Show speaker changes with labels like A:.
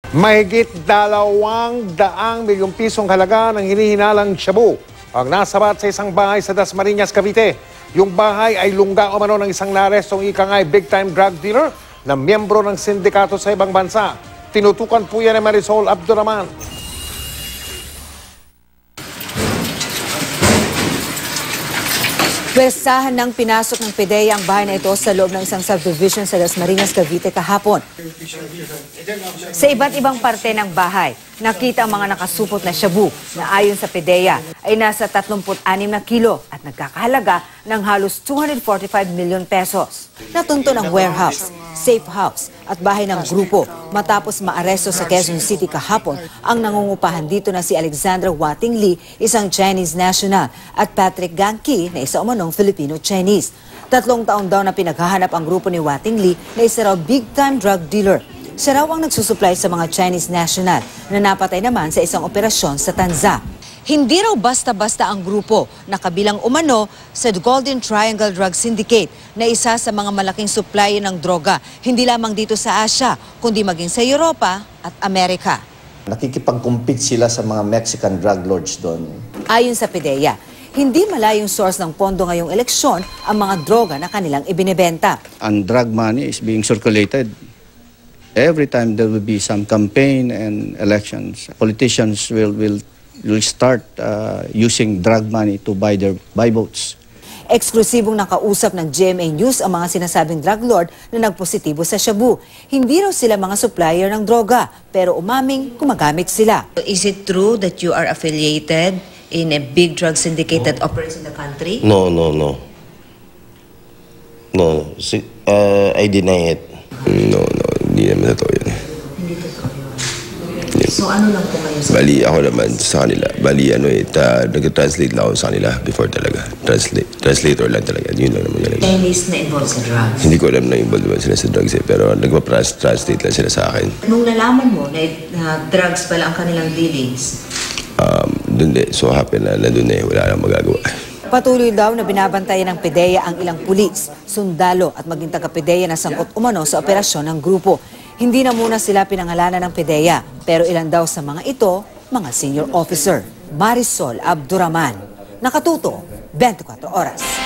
A: Mahigit 200 milyong pisong halaga ng hinihinalang shabu ang nasabat sa isang bahay sa Dasmariñas, Cavite. Yung bahay ay lungga umano ng isang naarestong ikangay big-time drug dealer na miyembro ng sindikato sa ibang bansa. Tinutukan po yan ni Marisol Abduraman.
B: Pwersahan ng pinasok ng PDEA ang bahay na ito sa loob ng isang subdivision sa Dasmariñas, Cavite kahapon. Sa iba't ibang parte ng bahay, nakita ang mga nakasupot na shabu na ayon sa PDEA ay nasa 36 na kilo at nagkakahalaga ng halos 245 million pesos. Natunto ng warehouse, safe house at bahay ng grupo matapos maaresto sa Quezon City kahapon ang nangungupahan dito na si Alexandra Wating Lee, isang Chinese national, at Patrick Ganki na isa umanong Filipino-Chinese. 3 taon daw na pinaghahanap ang grupo ni Wating Lee na isa raw big-time drug dealer. Siya raw ang nagsusupply sa mga Chinese national na napatay naman sa isang operasyon sa Tanza. Hindi raw basta-basta ang grupo na kabilang umano sa Golden Triangle Drug Syndicate na isa sa mga malaking supplier ng droga, hindi lamang dito sa Asia, kundi maging sa Europa at Amerika.
C: Nakikipag-compete sila sa mga Mexican drug lords doon.
B: Ayon sa PDEA, hindi malayong source ng pondo ngayong eleksyon ang mga droga na kanilang ibinebenta.
D: And drug money is being circulated. Every time there will be some campaign and elections, politicians will start using drug money to buy votes.
B: Eksklusibong nakausap ng GMA News ang mga sinasabing drug lord na nagpositibo sa shabu. Hindi raw sila mga supplier ng droga, pero umaming gumagamit sila.
E: Is it true that you are affiliated in a big drug syndicate that operates in the country?
F: No. I deny it. No. Hindi naman totoo yun.
E: Hindi totoo yun. So ano lang po kayo sa...
F: Bali, ako naman sa kanila. Bali, nag-translate lang ako sa kanila before talaga. Translator lang talaga. Yun lang naman yun.
E: Chinese na involved sa drugs?
F: Hindi ko alam na involved naman sila sa drugs pero nagpa-translate lang sila sa akin.
E: Nung nalaman mo na drugs pala ang kanilang dealings?
F: Doon so happen na nandun na wala nang magagawa.
B: Patuloy daw na binabantayan ng PDEA ang ilang pulis, sundalo at maging taga-PDEA na sangkot umano sa operasyon ng grupo. Hindi na muna sila pinangalanan ng PDEA, pero ilan daw sa mga ito, mga senior officer. Marisol Abduraman, Nakatuto, 24 Oras.